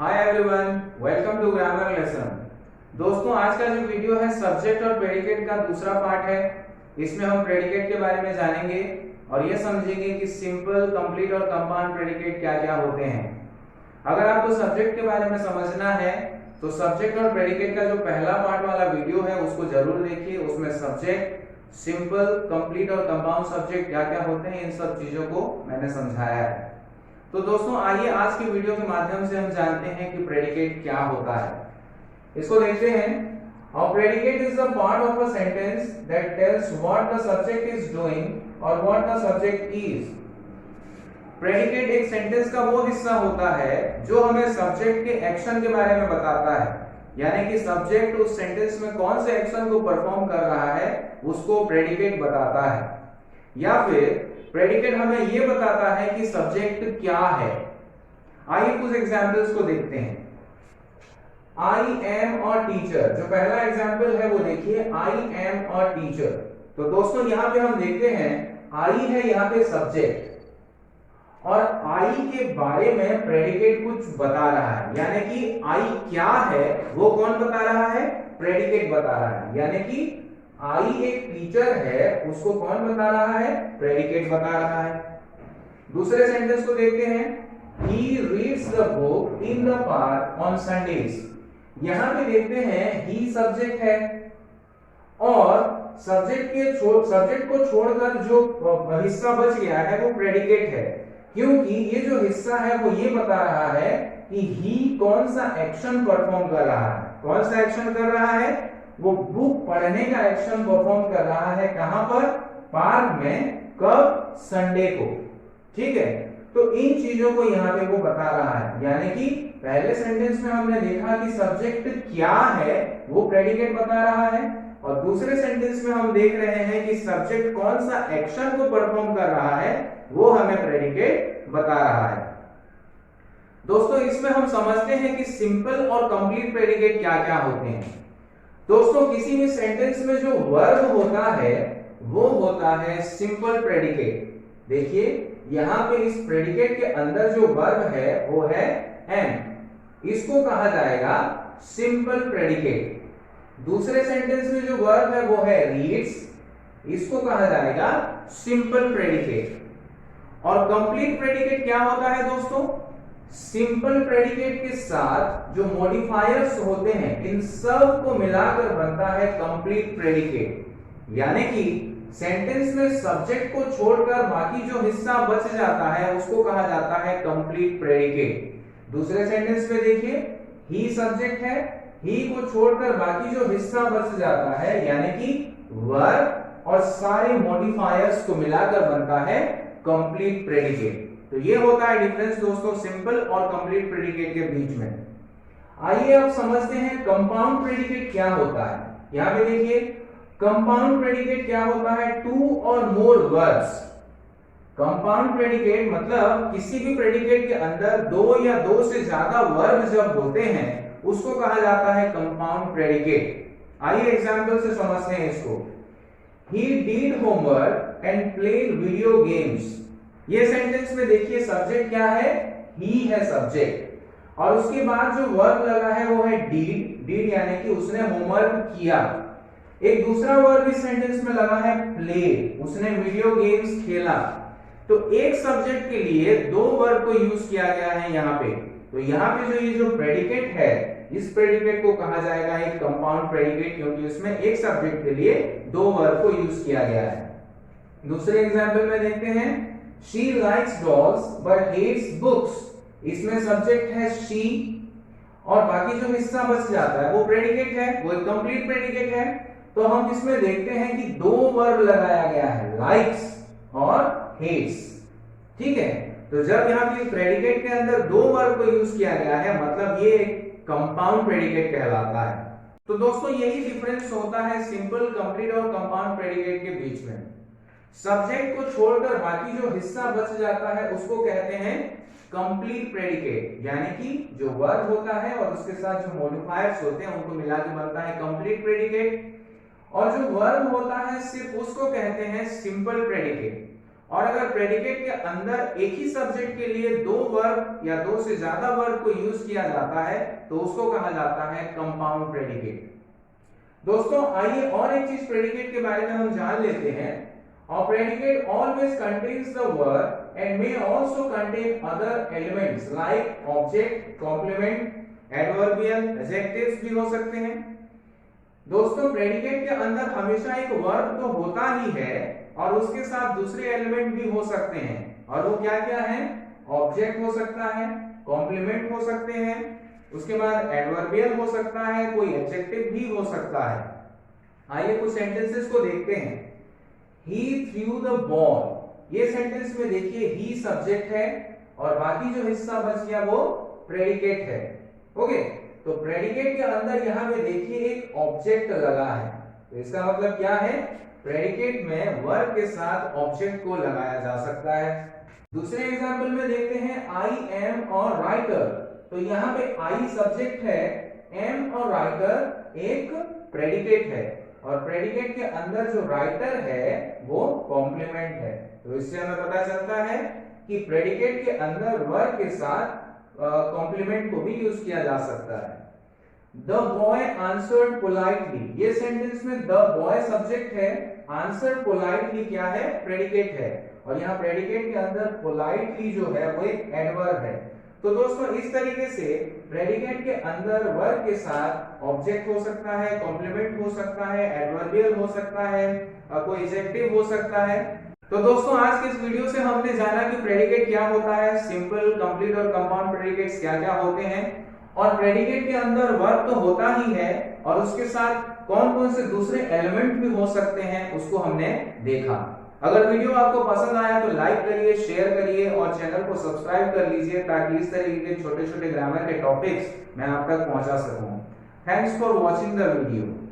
Hi everyone, welcome to grammar lesson. दोस्तों, आज का जो वीडियो है सब्जेक्ट और प्रेडिकेट का दूसरा पार्ट है। इसमें हम प्रेडिकेट के बारे में जानेंगे और ये समझेंगे कि सिंपल, कंप्लीट और कंपाउंड प्रेडिकेट क्या-क्या होते हैं। अगर आपको सब्जेक्ट के बारे में समझना है तो सब्जेक्ट और प्रेडिकेट का जो पहला पार्ट वाला वीडियो है उसको जरूर देखिए। उसमें सब्जेक्ट, सिंपल, कंप्लीट और कंपाउंड सब्जेक्ट क्या-क्या होते हैं, इन सब चीजों को मैंने समझाया है। तो दोस्तों, आइए आज की वीडियो के माध्यम से हम जानते हैं कि प्रेडिकेट क्या होता है। इसको देखते हैं। A predicate is the part of a sentence that tells what the subject is doing or what the subject is. Predicate एक सेंटेंस का वो हिस्सा होता है जो हमें सब्जेक्ट के एक्शन के बारे में बताता है, यानी कि सब्जेक्ट उस सेंटेंस में कौन से एक्शन को परफॉर्म कर रहा है उसको प्रेडिकेट बताता है। या फिर प्रेडिकेट हमें यह बताता है कि सब्जेक्ट क्या है। आइए कुछ एग्जांपल्स को देखते हैं। आई एम अ टीचर, जो पहला एग्जांपल है वो देखिए, आई एम अ टीचर। तो दोस्तों यहां पे हम देखते हैं आई है यहां पे सब्जेक्ट और आई के बारे में प्रेडिकेट कुछ बता रहा है, यानी कि आई क्या है वो कौन बता रहा है, प्रेडिकेट बता रहा है। यानी कि आई एक टीचर है उसको कौन बता रहा है, प्रेडिकेट बता रहा है। दूसरे सेंटेंस को देखते हैं। He reads the book in the park on Sundays। यहां पे देखते हैं ही सब्जेक्ट है और सब्जेक्ट को छोड़कर जो हिस्सा बच गया है वो प्रेडिकेट है, क्योंकि ये जो हिस्सा है वो ये बता रहा है कि ही कौन सा एक्शन परफॉर्म कर रहा है। कौन सा एक्शन कर रहा है, वो बुक पढ़ने का एक्शन परफॉर्म कर रहा है। कहां पर, पार्क में, कब, संडे को। ठीक है, तो इन चीजों को यहां पे वो बता रहा है। यानी कि पहले सेंटेंस में हमने देखा कि सब्जेक्ट क्या है वो प्रेडिकेट बता रहा है, और दूसरे सेंटेंस में हम देख रहे हैं कि सब्जेक्ट कौन सा एक्शन को परफॉर्म कर रहा है वो हमें प्रेडिकेट बता रहा है। दोस्तों, इसमें हम समझते हैं कि सिंपल और कंप्लीट प्रेडिकेट क्या-क्या होते हैं। दोस्तों, किसी भी सेंटेंस में जो वर्ब होता है वो होता है सिंपल प्रेडिकेट। देखिए यहां पे इस प्रेडिकेट के अंदर जो वर्ब है वो है एम, इसको कहा जाएगा सिंपल प्रेडिकेट। दूसरे सेंटेंस में जो वर्ब है वो है रीड्स, इसको कहा जाएगा सिंपल प्रेडिकेट। और कंप्लीट प्रेडिकेट क्या होता है दोस्तों, सिंपल प्रेडिकेट के साथ जो मॉडिफायर्स होते हैं इन सब को मिलाकर बनता है कंप्लीट प्रेडिकेट। यानी कि सेंटेंस में सब्जेक्ट को छोड़कर बाकी जो हिस्सा बच जाता है उसको कहा जाता है कंप्लीट प्रेडिकेट। दूसरे सेंटेंस में देखिए, ही सब्जेक्ट है, ही को छोड़कर बाकी जो हिस्सा बच जाता है यानी कि वर्ब और सारे मॉडिफायर्स को मिलाकर बनता है कंप्लीट प्रेडिकेट। तो ये होता है डिफरेंस दोस्तों सिंपल और कंप्लीट प्रेडिकेट के बीच में। आइए अब समझते हैं कंपाउंड प्रेडिकेट क्या होता है। यहां पे देखिए, कंपाउंड प्रेडिकेट क्या होता है, टू और मोर वर्ड्स। कंपाउंड प्रेडिकेट मतलब किसी भी प्रेडिकेट के अंदर दो या दो से ज्यादा वर्ब जब होते हैं उसको कहा जाता है कंपाउंड प्रेडिकेट। आइए एग्जांपल से समझते हैं इसको। He did homework and played video games। ये सेंटेंस में देखिए सब्जेक्ट क्या है, ही है सब्जेक्ट, और उसके बाद जो वर्ब लगा है वो है डीड यानी कि उसने होमवर्क किया। एक दूसरा वर्ब इस सेंटेंस में लगा है प्ले, उसने वीडियो गेम्स खेला। तो एक सब्जेक्ट के लिए दो वर्ब को यूज किया गया है यहाँ पे। तो यहाँ पे जो प्रेडिकेट है इस प्रेडिकेट को कहा जाएगा एक कंपाउंड प्रेडिकेट, क्योंकि उसमें एक सब्जेक्ट के लिए दो वर्ब को यूज किया गया है। दूसरे एग्जांपल में देखते हैं, she likes dolls but hates books. इसमें सब्जेक्ट है शी और बाकी जो हिस्सा बच जाता है वो प्रेडिकेट है, वो एक कंप्लीट प्रेडिकेट है। तो हम इसमें देखते हैं कि दो वर्ब लगाया गया है, लाइक्स और हेट्स। ठीक है, तो जब यहाँ पे प्रेडिकेट के अंदर दो वर्ब को यूज किया गया है मतलब ये एक कंपाउंड प्रेडिकेट कहलाता है। तो दोस्तों यही डिफरेंस होता है सिंपल, कंप्लीट और कंपाउंड प्रेडिकेट के बीच में। सब्जेक्ट को छोड़कर बाकी जो हिस्सा बच जाता है उसको कहते हैं कंप्लीट प्रेडिकेट, यानी कि जो वर्ब होता है और उसके साथ जो मॉडिफायर्स होते हैं उनको मिला के बनता है कंप्लीट प्रेडिकेट। और जो वर्ब होता है सिर्फ उसको कहते हैं सिंपल प्रेडिकेट। और अगर प्रेडिकेट के अंदर एक ही सब्जेक्ट के लिए दो वर्ब या दो से ज्यादा वर्ब को यूज किया जाता है तो उसको कहा जाता है कंपाउंड प्रेडिकेट। दोस्तों आइए और एक चीज प्रेडिकेट के बारे में हम जान लेते हैं। और predicate always contains the verb and may also contain other elements like object, complement, adverbial, adjectives भी हो सकते हैं। दोस्तों प्रेडिकेट के अंदर हमेशा एक वर्ब तो होता ही है और उसके साथ दूसरे एलिमेंट भी हो सकते हैं। और वो क्या क्या है? ऑब्जेक्ट हो सकता है, कॉम्प्लीमेंट हो सकते हैं, उसके बाद एडवर्बियल हो सकता है, कोई एडजेक्टिव भी हो सकता है। आइए कुछ सेंटेंसेस को देखते हैं। He threw the ball, ये सेंटेंस में देखिए ही सब्जेक्ट है और बाकी जो हिस्सा बच गया वो प्रेडिकेट है। ओके, तो प्रेडिकेट के अंदर यहां पे देखिए एक ऑब्जेक्ट लगा है, तो इसका मतलब क्या है? प्रेडिकेट में वर्ब के साथ ऑब्जेक्ट को लगाया जा सकता है। दूसरे एग्जांपल में देखते हैं आई एम और राइटर, तो यहाँ पे आई सब्जेक्ट है, एम और राइटर एक प्रेडिकेट है और प्रेडिकेट के अंदर जो राइटर है वो कॉम्प्लीमेंट है। तो इससे हमें पता चलता है कि प्रेडिकेट के अंदर वर्ब के साथ कॉम्प्लीमेंट को भी यूज किया जा सकता है। द बॉय आंसर्ड पोलाइटली, ये सेंटेंस में द बॉय सब्जेक्ट है, आंसर्ड पोलाइटली क्या है? प्रेडिकेट है और यहाँ प्रेडिकेट के अंदर पोलाइटली जो है वो एक एडवर्ब है। तो दोस्तों इस तरीके से प्रेडिकेट के अंदर वर्ब के साथ ऑब्जेक्ट हो सकता है, कॉम्प्लीमेंट हो सकता है, एडवर्बियल हो सकता है, कोई एडजेक्टिव हो सकता है। तो दोस्तों आज के इस वीडियो से हमने जाना कि प्रेडिकेट क्या होता है, सिंपल, कंप्लीट और कंपाउंड प्रेडिकेट्स क्या-क्या होते हैं और प्रेडिकेट के अंदर वर्ब तो होता ही है और उसके साथ कौन-कौन से दूसरे एलिमेंट भी हो सकते हैं उसको हमने देखा। अगर वीडियो आपको पसंद आया तो लाइक करिए, शेयर करिए और चैनल को सब्सक्राइब कर लीजिए ताकि इस तरीके के छोटे-छोटे ग्रामर के टॉपिक्स मैं आप तक पहुंचा सकूं। Thanks for watching the video.